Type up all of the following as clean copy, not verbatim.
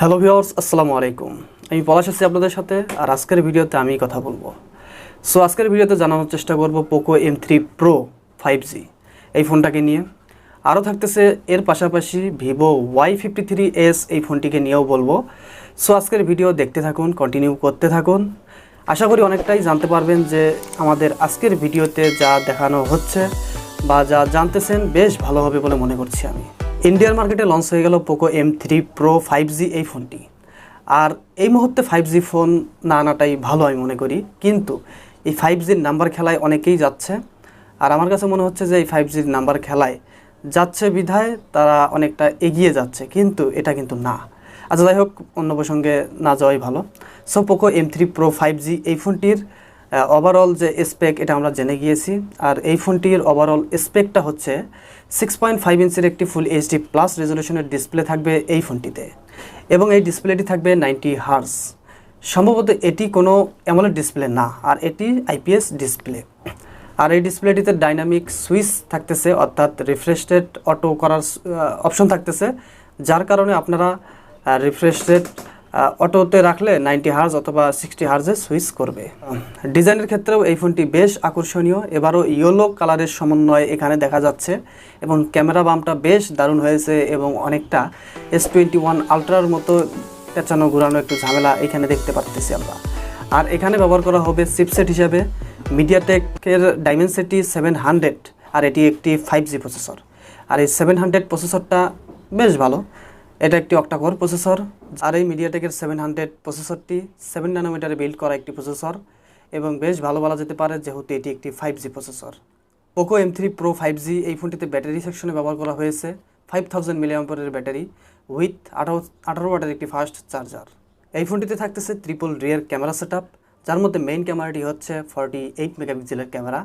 Hello viewers, আসসালামু আলাইকুম। আমি পলাশ আছি আপনাদের সাথে। আর আজকের ভিডিওতে আমি কথা বলবো। আজকের ভিডিওতে জানানোর চেষ্টা করব পোকো M3 Pro 5G এই ফোনটাকে নিয়ে। আরও থাকতেছে এর পাশাপাশি ভিভো Y53s এই ফোনটিকে নিয়েও বলবো। আজকের ভিডিও দেখতে থাকুন, কন্টিনিউ করতে থাকুন। আশা করি অনেকটাই জানতে পারবেন যে আমাদের আজকের ভিডিওতে যা দেখানো হচ্ছে বা যা জানতেছেন বেশ ভালো হবে বলে মনে করছি আমি। ইন্ডিয়ার মার্কেটে লঞ্চ হয়ে গেল পোকো M3 Pro 5G এই ফোনটি। আর এই মুহূর্তে 5G ফোন না আনাটাই ভালো আমি মনে করি, কিন্তু এই 5Gর নাম্বার খেলায় অনেকেই যাচ্ছে। আর আমার কাছে মনে হচ্ছে যে এই 5Gর নাম্বার খেলায় যাচ্ছে বিধায় তারা অনেকটা এগিয়ে যাচ্ছে, কিন্তু এটা কিন্তু না। আচ্ছা, যাই হোক, অন্য প্রসঙ্গে না যাওয়াই ভালো। পোকো M3 Pro 5G এই ফোনটির ওভারঅল যে স্পেক এটা আমরা জেনে গিয়েছি। আর এই ফোনটির ওভারঅল স্পেকটা হচ্ছে 6.5 ইঞ্চের একটি ফুল এইচডি প্লাস রেজলিউশনের ডিসপ্লে থাকবে এই ফোনটিতে, এবং এই ডিসপ্লেটি থাকবে 90 হার্জ। সম্ভবত এটি কোনো অ্যামোলেড ডিসপ্লে না, আর এটি আইপিএস ডিসপ্লে। আর এই ডিসপ্লেটিতে ডাইনামিক সুইচ থাকতেছে, অর্থাৎ রিফ্রেশ রেট অটো করার অপশন থাকতেছে, যার কারণে আপনারা রিফ্রেশ রেট অটোতে রাখলে 90 হার্জ অথবা 60 হার্জে সুইচ করবে। ডিজাইনের ক্ষেত্রেও এই ফোনটি বেশ আকর্ষণীয়। এবারও ইয়েলো কালারের সমন্বয় এখানে দেখা যাচ্ছে, এবং ক্যামেরা বামটা বেশ দারুণ হয়েছে, এবং অনেকটা S21 আলট্রার মতো পেঁচানো ঘুরানো একটু ঝামেলা এখানে দেখতে পারতেছি আমরা। আর এখানে ব্যবহার করা হবে চিপসেট হিসাবে মিডিয়াটেকের ডাইমেনসিটি 700, আর এটি একটি 5G প্রসেসর। আর এই 700 প্রসেসরটা বেশ ভালো। এটা একটি অক্টাকোর প্রসেসর, আর এই মিডিয়াটেকের 700 প্রসেসরটি 7 ন্যানোমিটারে বিল্ড করা একটি প্রসেসর, এবং বেশ ভালো বলা যেতে পারে যেহেতু এটি একটি 5G processor. Poco M3 Pro 5G এই ফোনটিতে ব্যাটারি সেকশনে ব্যবহার করা হয়েছে 5000 mAh ব্যাটারি উইথ 18 ওয়াটের একটি ফাস্ট চার্জার। এই ফোনটিতে থাকতেছে ট্রিপল রিয়ার ক্যামেরা সেটআপ, যার মধ্যে মেইন ক্যামেরাটি হচ্ছে 48 মেগাপিক্সেলের ক্যামেরা,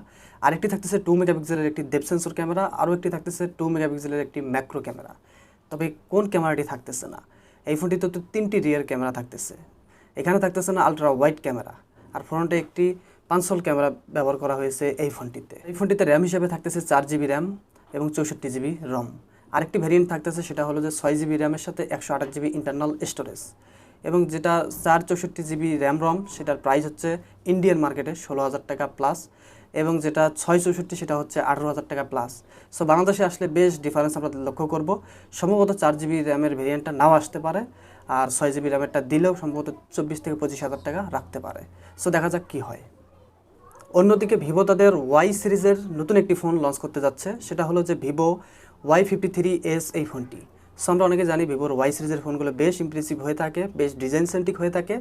আরেকটি থাকতেছে 2 মেগাপিক্সেলের একটি ডেপথ সেন্সর ক্যামেরা, আরও একটি থাকতেছে 2 মেগাপিক্সেলের একটি ম্যাক্রো ক্যামেরা। তবে কোন ক্যামেরাটি থাকতেছে না? এই ফোনটিতে তো 3টি রিয়ার ক্যামেরা থাকতেছে। এখানে থাকতেছে না আলট্রা ওয়াইড ক্যামেরা, আর ফ্রন্টে একটি পাঁচশোল ক্যামেরা ব্যবহার করা হয়েছে এই ফোনটিতে। এই ফোনটিতে র্যাম হিসেবে থাকতেছে 4GB র্যাম এবং 64GB রম। আরেকটি ভ্যারিয়েন্ট থাকতেছে, সেটা হলো যে 6GB র্যামের সাথে 128GB ইন্টারনাল স্টোরেজ, এবং যেটা 464GB র্যাম রম সেটার প্রাইস হচ্ছে ইন্ডিয়ান মার্কেটে 16,000 টাকা প্লাস, এবং যেটা 664 সেটা হচ্ছে 18,000 টাকা প্লাস। বাংলাদেশে আসলে বেশ ডিফারেন্স আমরা লক্ষ্য করব। সম্ভবত 4GB র্যামের ভেরিয়েন্টটা নাও আসতে পারে, আর 6GB র্যামেরটা দিলেও সম্ভবত 24 থেকে 25,000 টাকা রাখতে পারে। দেখা যাক কী হয়। অন্যদিকে ভিভো তাদের ওয়াই সিরিজের নতুন একটি ফোন লঞ্চ করতে যাচ্ছে, সেটা হলো যে ভিভো Y53s এই ফোনটি। আমরা অনেকে জানি ভিভোর ওয়াই সিরিজের ফোনগুলো বেশ ইমপ্রেসিভ হয়ে থাকে, বেশ ডিজাইন সেন্ট্রিক হয়ে থাকে,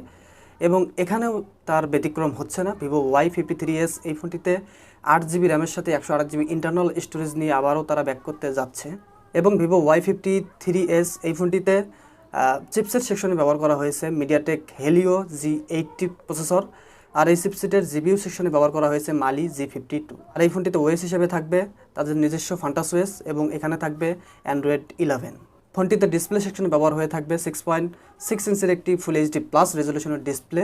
এবং এখানেও তার ব্যতিক্রম হচ্ছে না। ভিভো Y53s এই ফোনটিতে 8GB র্যামের সাথে 128GB ইন্টারনাল স্টোরেজ নিয়ে আবারও তারা ব্যাক করতে যাচ্ছে, এবং ভিভো Y53s এই ফোনটিতে চিপসেট সেকশনে ব্যবহার করা হয়েছে মিডিয়াটেক হেলিও G80 প্রসেসর, আর এই চিপসেটের জিবিইউ সেকশনে ব্যবহার করা হয়েছে মালি G52। আর এই ফোনটিতে ওএস হিসেবে থাকবে তাদের নিজস্ব ফান্টাস ওএস, এবং এখানে থাকবে অ্যান্ড্রয়েড 11। ফোনটিতে ডিসপ্লে সেকশনে ব্যবহার হয়ে থাকবে 6.6 ইঞ্চের একটি ফুল এইচডি প্লাস রেজলিউশনের ডিসপ্লে,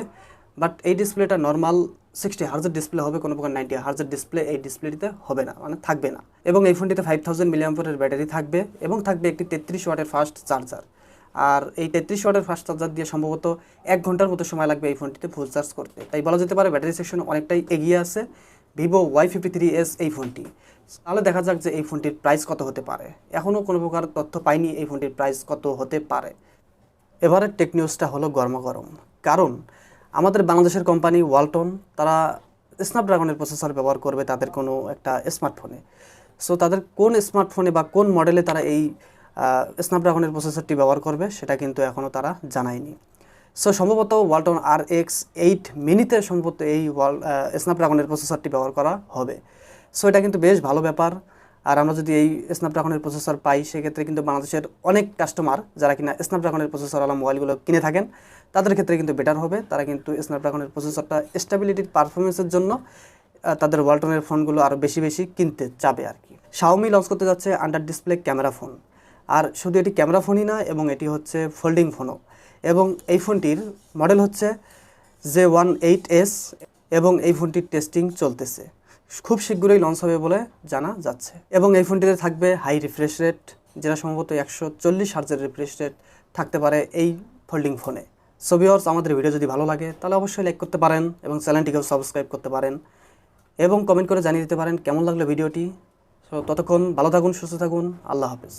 বাট এই ডিসপ্লেটা নর্মাল 60 হার্জের ডিসপ্লে হবে, কোনো প্রকার 90 হার্জের ডিসপ্লে এই ডিসপ্লেটিতে হবে না, মানে থাকবে না। এবং এই ফোনটিতে 5000 mAh ব্যাটারি থাকবে, এবং থাকবে একটি 33 ওয়াটের ফাস্ট চার্জার। আর এই 33 ওয়াটের ফাস্ট চার্জার দিয়ে সম্ভবত 1 ঘন্টার মতো সময় লাগবে এই ফোনটিতে ফুল চার্জ করতে। তাই বলা যেতে পারে ব্যাটারি সেকশনে অনেকটাই এগিয়ে আছে ভিভো Y53s এই ফোনটি। তাহলে দেখা যাক যে এই ফোনটির প্রাইস কত হতে পারে। এখনও কোনো প্রকার তথ্য পাইনি এই ফোনটির প্রাইস কত হতে পারে। এবারের টেক নিউজটা হলো গরমাগরম, কারণ আমাদের বাংলাদেশের কোম্পানি ওয়ালটন তারা স্ন্যাপড্রাগনের প্রসেসর ব্যবহার করবে তাদের কোনো একটা স্মার্টফোনে। তাদের কোন স্মার্টফোনে বা কোন মডেলে তারা এই স্ন্যাপড্রাগনের প্রসেসরটি ব্যবহার করবে সেটা কিন্তু এখনও তারা জানায়নি। সম্ভবত ওয়ালটন RX8 মিনিতে সম্ভবত এই স্ন্যাপড্রাগনের প্রসেসরটি ব্যবহার করা হবে। এটা কিন্তু বেশ ভালো ব্যাপার। আর আমরা যদি এই স্ন্যাপড্রাগনের প্রসেসর পাই, সেক্ষেত্রে কিন্তু বাংলাদেশের অনেক কাস্টমার যারা কিনা স্ন্যাপড্রাগনের প্রসেসরওয়ালা মোবাইলগুলো কিনে থাকেন তাদের ক্ষেত্রে কিন্তু বেটার হবে। তারা কিন্তু স্ন্যাপড্রাগনের প্রসেসরটা স্টেবিলিটির পারফরমেন্সের জন্য তাদের ওয়ালটনের ফোনগুলো আরও বেশি বেশি কিনতে চাবে আর কি। Xiaomi লঞ্চ করতে যাচ্ছে আন্ডার ডিসপ্লে ক্যামেরা ফোন, আর শুধু এটি ক্যামেরা ফোনই না, এবং এটি হচ্ছে ফোল্ডিং ফোনও, এবং এই ফোনটির মডেল হচ্ছে J18s, এবং এই ফোনটির টেস্টিং চলতেছে, খুব শীঘ্রই লঞ্চ হবে বলে জানা যাচ্ছে। এবং এই ফোনটিতে থাকবে হাই রিফ্রেশ রেট, যেটা সম্ভবত 140 হার্জের রিফ্রেশ রেট থাকতে পারে এই ফোল্ডিং ফোনে। সো ভিউয়ার্স, আমাদের ভিডিও যদি ভালো লাগে তাহলে অবশ্যই লাইক করতে পারেন এবং চ্যানেলটিকেও সাবস্ক্রাইব করতে পারেন এবং কমেন্ট করে জানিয়ে দিতে পারেন কেমন লাগলো ভিডিওটি। সো ততক্ষণ ভালো থাকুন, সুস্থ থাকুন, আল্লাহ হাফেজ।